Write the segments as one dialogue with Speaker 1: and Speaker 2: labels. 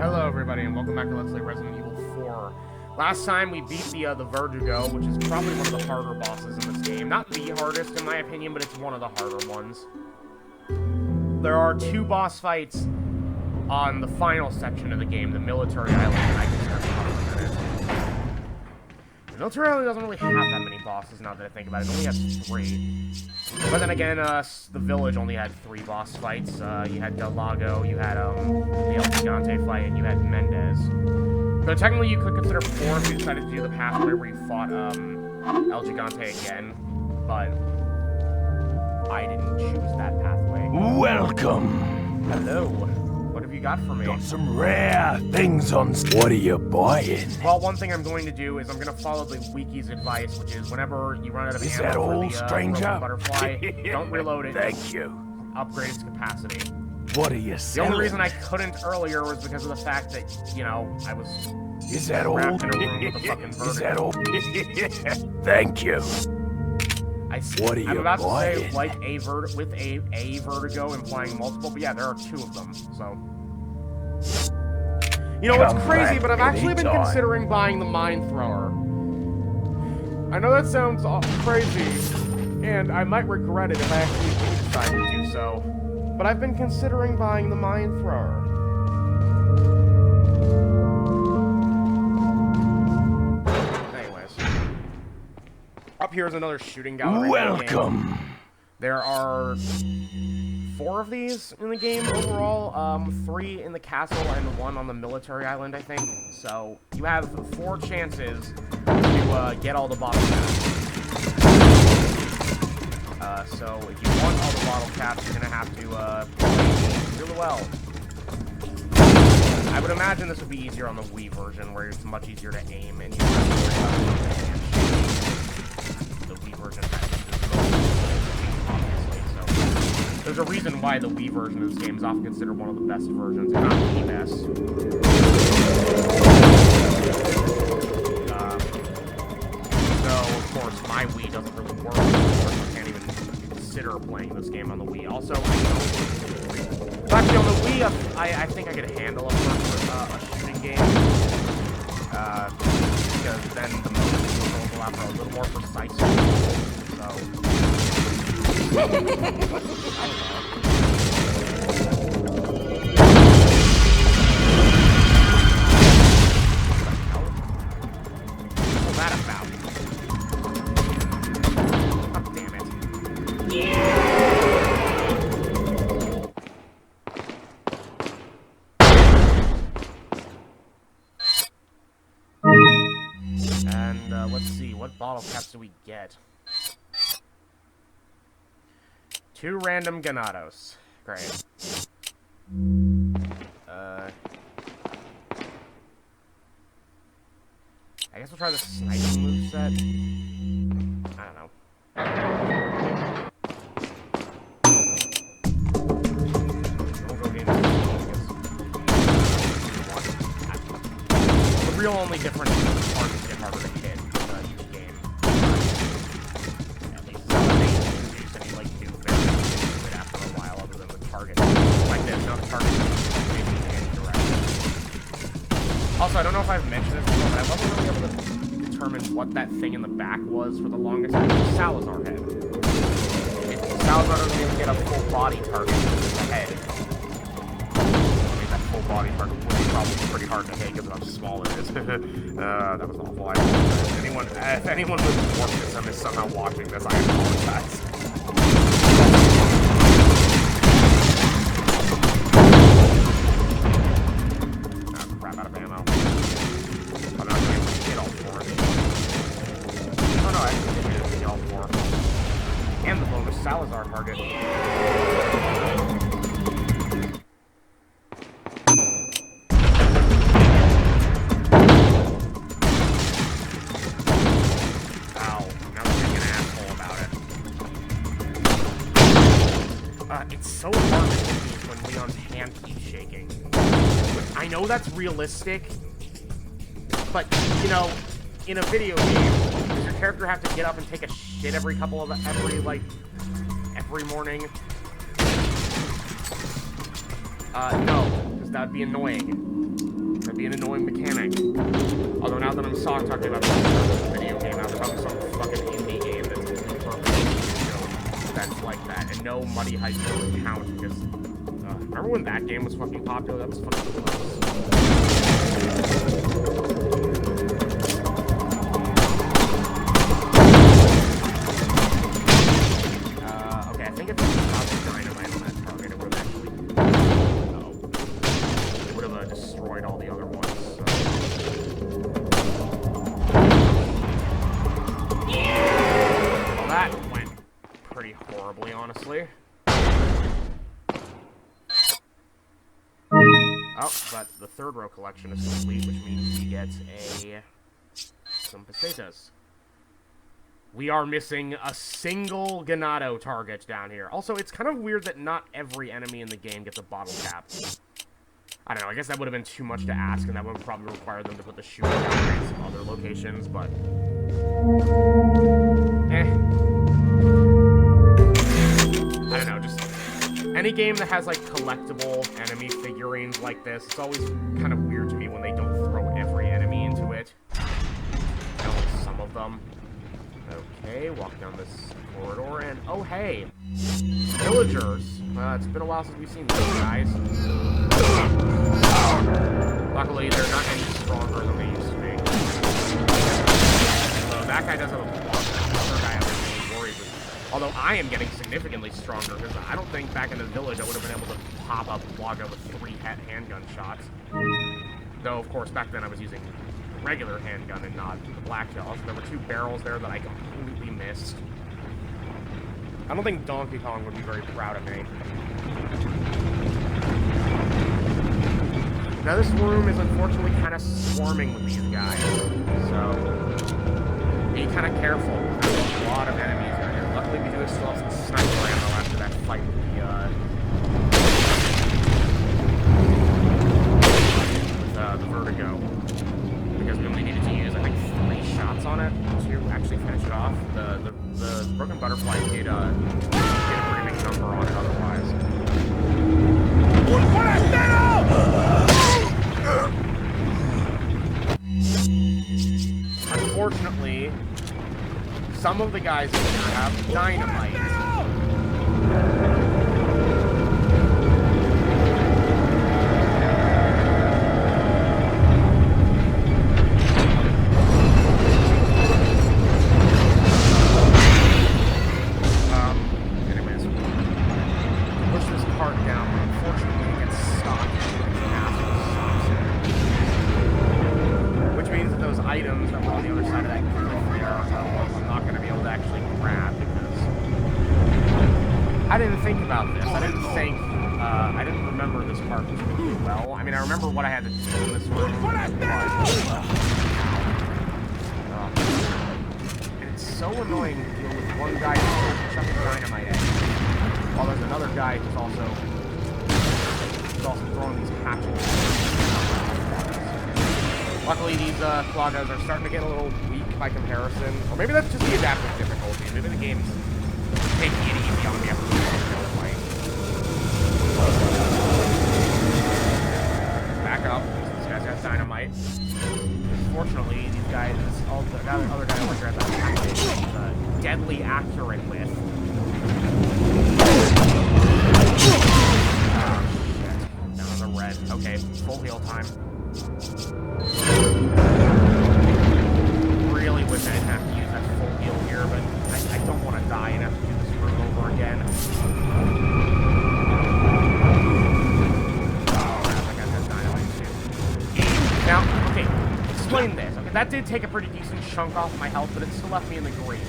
Speaker 1: Hello everybody and welcome back to Let's Play Resident Evil 4. Last time we beat the Verdugo, which is probably one of the harder bosses in this game. Not the hardest in my opinion, but it's one of the harder ones. There are two boss fights on the final section of the game, the military island, and I can start talking about it. The military island doesn't really have that many bosses now that I think about it. It only has 3. But then again, the village only had 3 boss fights. You had Del Lago, you had the El Gigante fight, and you had Mendez. So technically you could consider 4 if you decided to do the path where you fought El Gigante again. But I didn't choose that pathway.
Speaker 2: Welcome.
Speaker 1: Hello. What have you got for me?
Speaker 2: Got some rare things on. What are you buying?
Speaker 1: Well, one thing I'm going to do is I'm going to follow the Wiki's advice, which is whenever you run out of
Speaker 2: Is
Speaker 1: ammo
Speaker 2: that all,
Speaker 1: for the
Speaker 2: stranger?
Speaker 1: butterfly, don't reload it.
Speaker 2: Thank you.
Speaker 1: Upgrade its capacity.
Speaker 2: What are you
Speaker 1: The
Speaker 2: selling?
Speaker 1: only reason I couldn't earlier was because of the fact that, you know, I was
Speaker 2: Is that all?
Speaker 1: wrapped in a room with a fucking
Speaker 2: Is that
Speaker 1: vertigo.
Speaker 2: all? Thank you. What are you
Speaker 1: I'm about to say,
Speaker 2: buying?
Speaker 1: like, with a vertigo implying multiple, but yeah, there are 2 of them, so... You know, it's
Speaker 2: Come
Speaker 1: crazy,
Speaker 2: back
Speaker 1: but I've actually been
Speaker 2: anytime.
Speaker 1: considering buying the mine thrower. I know that sounds crazy, and I might regret it if I actually do decide to do so, but I've been considering buying the mine thrower. Anyways. Up here is another shooting gallery.
Speaker 2: Welcome.
Speaker 1: There are 4 of these in the game overall, 3 in the castle and 1 on the military island, I think. So you have 4 chances to get all the bottle caps. So if you want all the bottle caps, you're gonna have to play really well. I would imagine this would be easier on the Wii version, where it's much easier to aim and you don't have to worry about the Wii version. There's a reason why the Wii version of this game is often considered one of the best versions, if not the best. So, of course, my Wii doesn't really work, so I can't even consider playing this game on the Wii. Also, actually, on the Wii, I think I could handle a shooting game. Because then the motion controls allow for a little more precise so... I don't know. What's that about? God damn it. And let's see, what bottle caps do we get? 2 random Ganados. Great. I guess we'll try the sniping moveset. I don't know. We'll go game the real only difference is the targets get harder to hit each game. At least after a while, other than the target. Like this, now the target is basically in any direction. Also, I don't know if I've mentioned this before, but I wasn't really able to determine what that thing in the back was for the longest time. It was Salazar head. If Salazar doesn't even get a full body target with the head, I mean, that full body target would be probably pretty hard to hit because of how small it is. That was awful. If anyone who's watching this and is somehow watching this, I apologize. Crap out of ammo. I'm not going to hit all 4. Oh no, I actually did hit all 4. And the bonus Salazar target. Ow. Now I'm being an asshole about it. It's so hard to hit these when Leon's hand keeps shaking. I know that's realistic, but, you know, in a video game, does your character have to get up and take a shit every morning? No, because that would be annoying. That'd be an annoying mechanic. Although now that I'm talking about this video game, now they're talking some fucking indie game that's perfect, that's like that, and no Muddy Heights don't count because. Remember when that game was fucking popular? That was fucking close. Okay, I think if it was about the dynamite on that target, it would have actually... No. It would have destroyed all the other ones, so... Well, that went pretty horribly, honestly. Oh, but the third row collection is complete, which means he gets some pesetas. We are missing a single Ganado target down here. Also, it's kind of weird that not every enemy in the game gets a bottle cap. I don't know, I guess that would have been too much to ask, and that would probably require them to put the shooting down in some other locations, but... I don't know, just... Any game that has, like, collectible enemy figurines like this, it's always kind of weird to me when they don't throw every enemy into it. Only some of them. Okay, walk down this corridor, and oh hey! Villagers! It's been a while since we've seen those guys. Luckily, they're not any stronger than they used to be. So that guy doesn't have a block. The other guy I'm really worried with. Although I am getting significantly stronger, because I don't think back in the village I would have been able to pop up Plaga with 3 handgun shots. Though, of course, back then I was using regular handgun and not the black shells. There were 2 barrels there that I completely missed. I don't think Donkey Kong would be very proud of me. Now this room is unfortunately kind of swarming with these guys, so be kind of careful. There's a lot of enemies out here. Luckily we do still have some sniper ammo after that fight with the Vertigo. Because we only needed to use, I think, 3 shots on it to actually finish it off. The Broken Butterfly did a pretty big number on it otherwise. Unfortunately, some of the guys in here have dynamite. I didn't think about this. I didn't remember this part particularly well. I mean, I remember what I had to do in this room, but, and it's so annoying to deal with one guy who's chucking dynamite at you, while there's another guy who's also throwing these patches. Luckily, these Plagas are starting to get a little weak by comparison, or maybe that's just the adaptive difficulty. Maybe the game's taking it easy on me after the fight. Back up. These guys got dynamite. Fortunately, these guys, that other guy over here has a tactic he's deadly accurate with. Oh shit. Down on the red. Okay, full heal time. Really wish I didn't have to use that full heal here, but I don't want to die and have to do this room over again. Oh, that guy's got dynamite too. Now, okay, explain this. Okay, that did take a pretty decent chunk off my health, but it still left me in the green.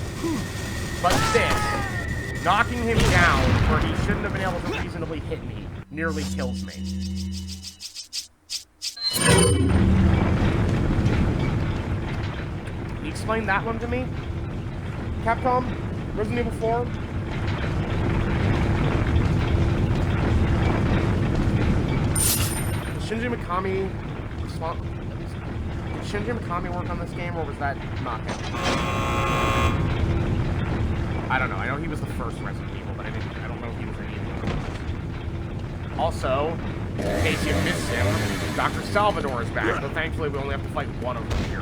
Speaker 1: But this, knocking him down where he shouldn't have been able to reasonably hit me, nearly kills me. Can you explain that one to me? Capcom? Resident Evil 4? Did Shinji Mikami did Shinji Mikami work on this game, or was that not him? I don't know. I know he was the first Resident Evil, but I don't know if he was any of the other ones. Also, In case you missed him, Dr. Salvador is back, but thankfully we only have to fight one of them here.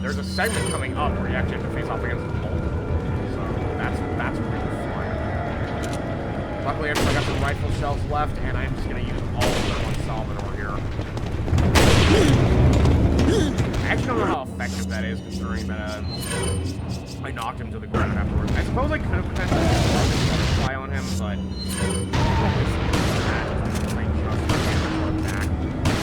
Speaker 1: There's a segment coming up where you actually have to face off against multiple. So that's really fun. Luckily, I've still got some rifle shells left, and I'm just gonna use all of them on Salvador here. I actually don't know how effective that is, considering that I knocked him to the ground afterwards. I suppose I could have potentially used butterfly on him, but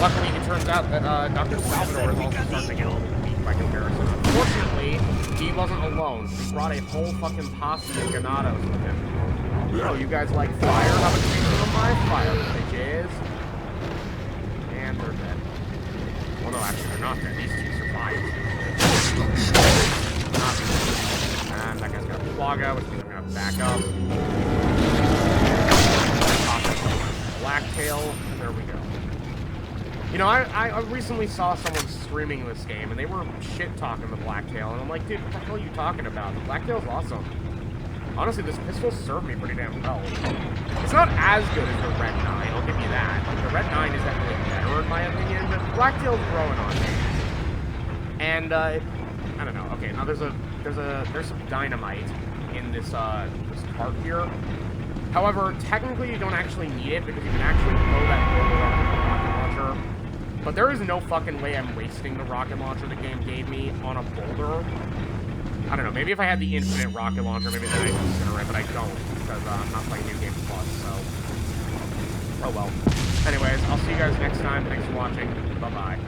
Speaker 1: luckily, it turns out that Dr. Salvador is also starting to get a little weak by comparison. Fortunately, he wasn't alone. He brought a whole fucking posse of ganados with him. Oh, you guys like fire? How about you of my fire, bitches? And they're dead. Well, no, actually, they're not dead. These two survived. And that guy's got a Plaga, which means I'm gonna back up. Blacktail, and there we go. You know, I recently saw someone streaming this game, and they were shit-talking the Blacktail, and I'm like, dude, what the hell are you talking about? The Blacktail's awesome. Honestly, this pistol served me pretty damn well. It's not as good as the Red 9, I'll give you that. Like, the Red 9 is definitely better in my opinion, but Blacktail's growing on me. And, I don't know. Okay, now there's some dynamite in this cart here. However, technically you don't actually need it because you can actually blow that boulder up with the rocket launcher. But there is no fucking way I'm wasting the rocket launcher the game gave me on a boulder. I don't know, maybe if I had the infinite rocket launcher, maybe then I'd consider it, but I don't, because I'm not playing New Game Plus, so... Oh well. Anyways, I'll see you guys next time. Thanks for watching. Bye-bye.